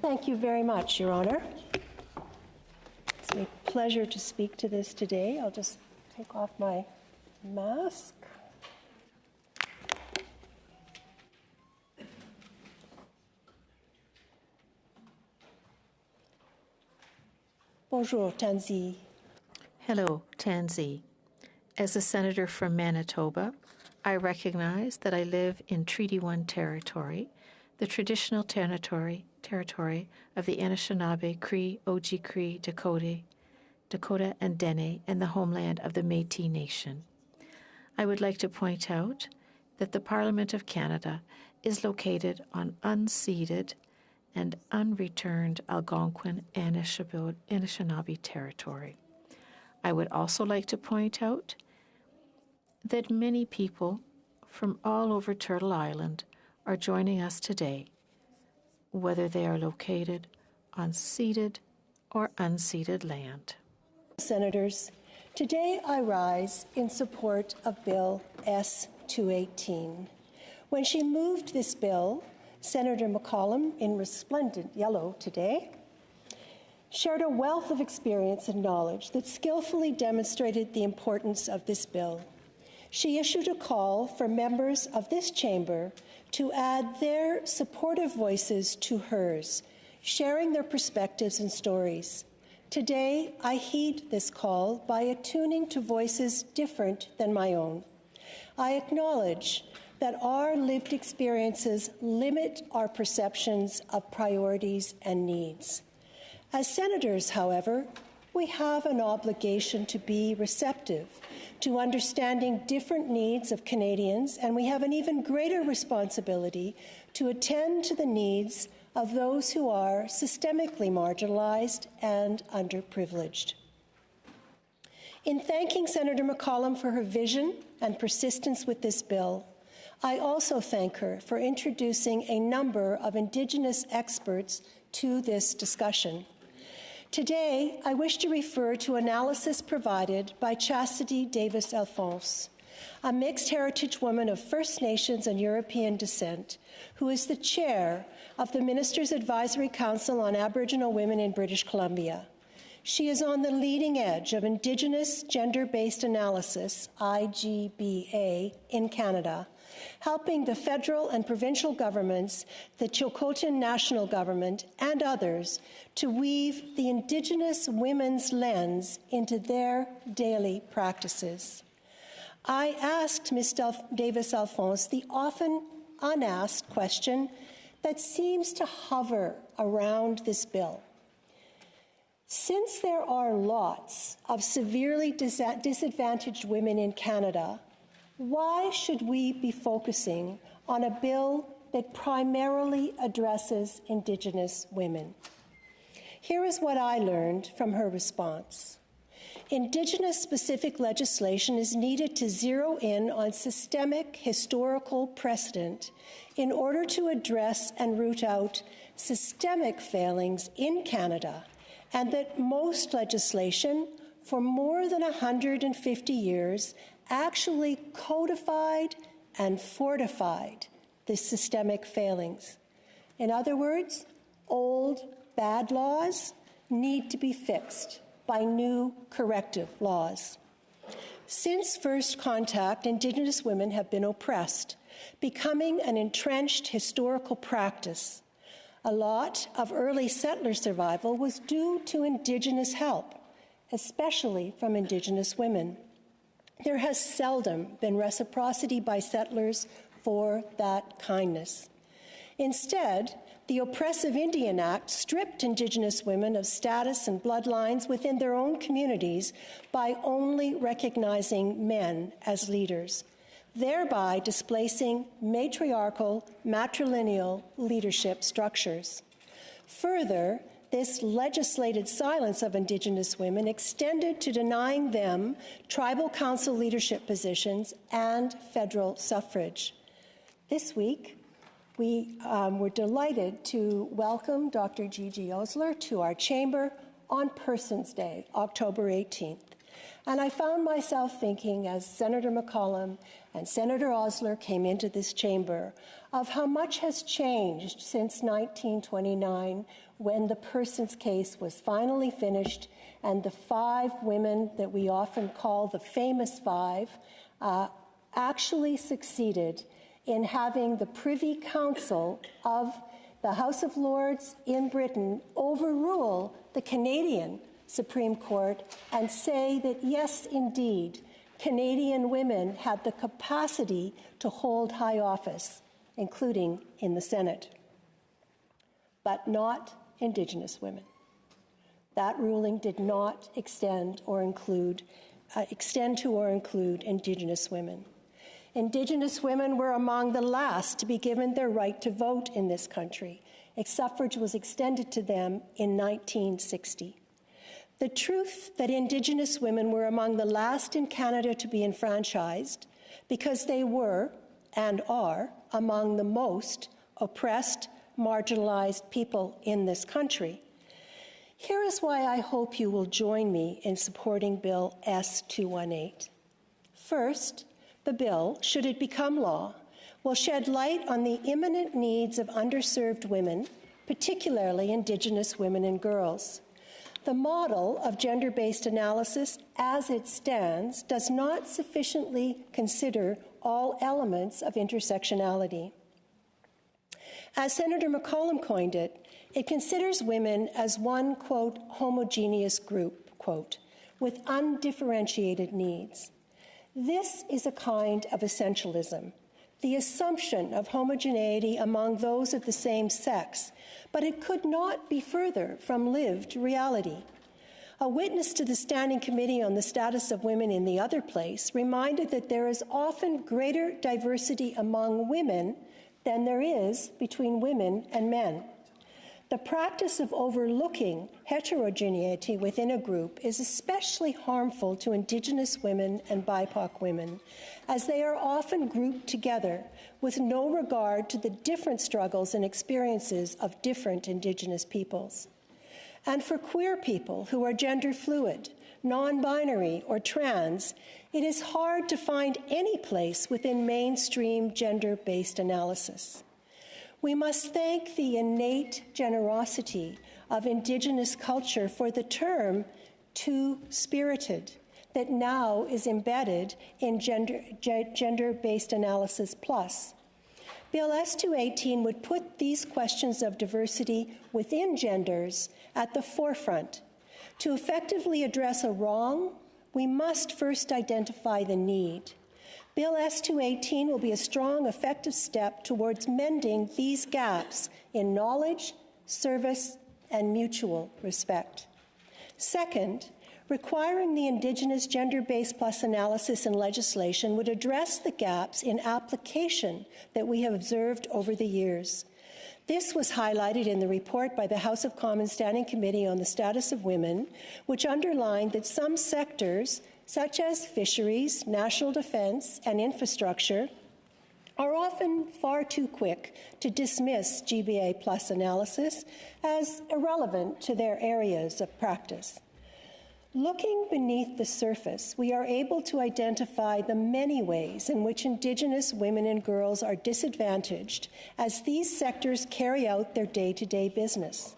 Thank you very much, Your Honor. It's a pleasure to speak to this today. I'll just take off my mask. Bonjour, Tanzi. Hello, Tanzi. As a senator from Manitoba, I recognize that I live in Treaty 1 territory, the traditional territory of the Anishinaabe, Cree, Oji-Cree, Dakota, and Dene, and the homeland of the Métis Nation. I would like to point out that the Parliament of Canada is located on unceded and unreturned Algonquin Anishinaabe territory. I would also like to point out that many people from all over Turtle Island are joining us today, whether they are located on ceded or unceded land. Senators, today I rise in support of Bill S-218. When she moved this bill, Senator McCollum, in resplendent yellow today, shared a wealth of experience and knowledge that skillfully demonstrated the importance of this bill. She issued a call for members of this chamber to add their supportive voices to hers, sharing their perspectives and stories. Today, I heed this call by attuning to voices different than my own. I acknowledge that our lived experiences limit our perceptions of priorities and needs. As senators, however, we have an obligation to be receptive to understanding different needs of Canadians, and we have an even greater responsibility to attend to the needs of those who are systemically marginalized and underprivileged. In thanking Senator McCollum for her vision and persistence with this bill, I also thank her for introducing a number of Indigenous experts to this discussion. Today, I wish to refer to analysis provided by Chastity Davis-Alphonse, a mixed heritage woman of First Nations and European descent, who is the chair of the Ministers' Advisory Council on Aboriginal Women in British Columbia. She is on the leading edge of Indigenous gender-based analysis, IGBA, in Canada, helping the federal and provincial governments, the Chilcotin National Government, and others to weave the Indigenous women's lens into their daily practices. I asked Ms. Davis-Alphonse the often unasked question that seems to hover around this bill. Since there are lots of severely disadvantaged women in Canada, why should we be focusing on a bill that primarily addresses Indigenous women? Here is what I learned from her response. Indigenous-specific legislation is needed to zero in on systemic historical precedent in order to address and root out systemic failings in Canada, and that most legislation for more than 150 years actually codified and fortified the systemic failings. In other words, old bad laws need to be fixed by new corrective laws. Since first contact, Indigenous women have been oppressed, becoming an entrenched historical practice. A lot of early settler survival was due to Indigenous help, especially from Indigenous women. There has seldom been reciprocity by settlers for that kindness. Instead, the oppressive Indian Act stripped Indigenous women of status and bloodlines within their own communities by only recognizing men as leaders, thereby displacing matriarchal, matrilineal leadership structures. Further, this legislated silence of Indigenous women extended to denying them tribal council leadership positions and federal suffrage. This week, we were delighted to welcome Dr. Gigi Osler to our chamber on Persons Day, October 18th. And I found myself thinking, as Senator McCollum and Senator Osler came into this chamber, of how much has changed since 1929, when the Persons case was finally finished and the 5 women that we often call the famous 5 actually succeeded in having the Privy Council of the House of Lords in Britain overrule the Canadian Supreme Court and say that, yes, indeed, Canadian women had the capacity to hold high office, including in the Senate, but not Indigenous women. That ruling did not extend to or include Indigenous women. Indigenous women were among the last to be given their right to vote in this country. Suffrage was extended to them in 1960. The truth that Indigenous women were among the last in Canada to be enfranchised, because they were and are among the most oppressed, marginalized people in this country. Here is why I hope you will join me in supporting Bill S-218. First, the bill, should it become law, will shed light on the imminent needs of underserved women, particularly Indigenous women and girls. The model of gender-based analysis as it stands does not sufficiently consider all elements of intersectionality. As Senator McCollum coined it, it considers women as one, quote, homogeneous group, quote, with undifferentiated needs. This is a kind of essentialism, the assumption of homogeneity among those of the same sex, but it could not be further from lived reality. A witness to the Standing Committee on the Status of Women in the Other Place reminded that there is often greater diversity among women than there is between women and men. The practice of overlooking heterogeneity within a group is especially harmful to Indigenous women and BIPOC women, as they are often grouped together with no regard to the different struggles and experiences of different Indigenous peoples. And for queer people who are gender fluid, non-binary, or trans, it is hard to find any place within mainstream gender-based analysis. We must thank the innate generosity of Indigenous culture for the term two-spirited that now is embedded in gender-based analysis plus. Bill S-218 would put these questions of diversity within genders at the forefront. To effectively address a wrong, we must first identify the need. Bill S-218 will be a strong, effective step towards mending these gaps in knowledge, service, and mutual respect. Second, requiring the Indigenous gender-based plus analysis in legislation would address the gaps in application that we have observed over the years. This was highlighted in the report by the House of Commons Standing Committee on the Status of Women, which underlined that some sectors, such as fisheries, national defense, and infrastructure, are often far too quick to dismiss GBA plus analysis as irrelevant to their areas of practice. Looking beneath the surface, we are able to identify the many ways in which Indigenous women and girls are disadvantaged as these sectors carry out their day-to-day business.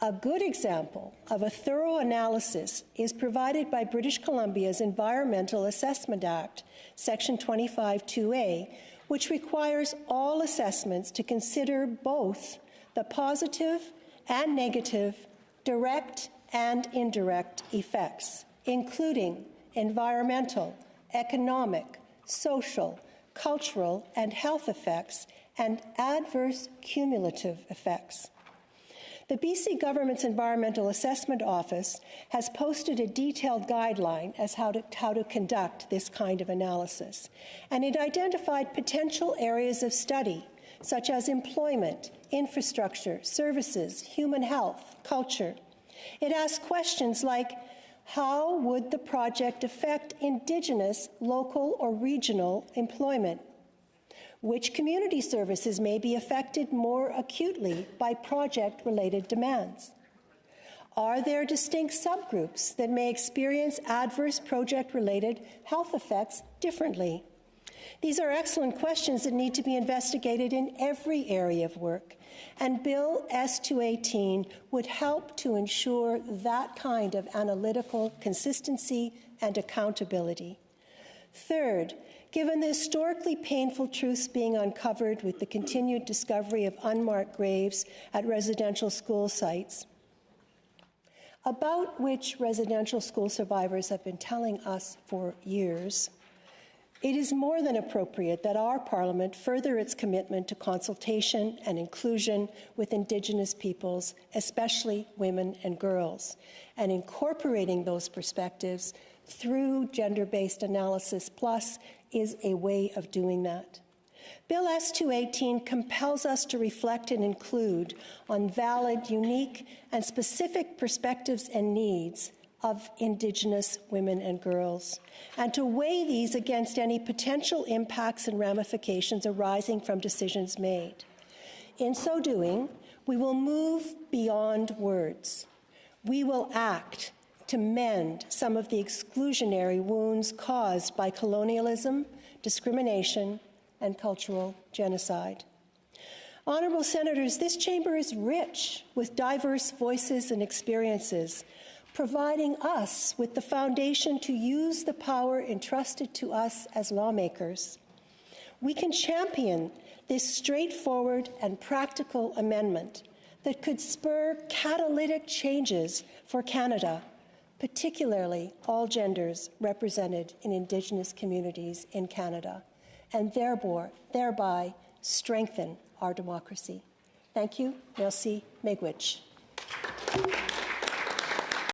A good example of a thorough analysis is provided by British Columbia's Environmental Assessment Act, Section 25(2)A, which requires all assessments to consider both the positive and negative, direct and indirect effects, including environmental, economic, social, cultural, and health effects, and adverse cumulative effects. The BC Government's Environmental Assessment Office has posted a detailed guideline as how to conduct this kind of analysis, and it identified potential areas of study, such as employment, infrastructure, services, human health, culture. It asked questions like, how would the project affect Indigenous, local, or regional employment? Which community services may be affected more acutely by project-related demands? Are there distinct subgroups that may experience adverse project-related health effects differently? These are excellent questions that need to be investigated in every area of work, and Bill S-218 would help to ensure that kind of analytical consistency and accountability. Third, given the historically painful truths being uncovered with the continued discovery of unmarked graves at residential school sites, about which residential school survivors have been telling us for years, it is more than appropriate that our Parliament further its commitment to consultation and inclusion with Indigenous peoples, especially women and girls, and incorporating those perspectives through Gender-Based Analysis Plus is a way of doing that. Bill S-218 compels us to reflect and include on valid, unique, and specific perspectives and needs of Indigenous women and girls, and to weigh these against any potential impacts and ramifications arising from decisions made. In so doing, we will move beyond words. We will act to mend some of the exclusionary wounds caused by colonialism, discrimination, and cultural genocide. Honourable Senators, this chamber is rich with diverse voices and experiences, providing us with the foundation to use the power entrusted to us as lawmakers. We can champion this straightforward and practical amendment that could spur catalytic changes for Canada, particularly all genders represented in Indigenous communities in Canada, and thereby strengthen our democracy. Thank you. Merci. Miigwech.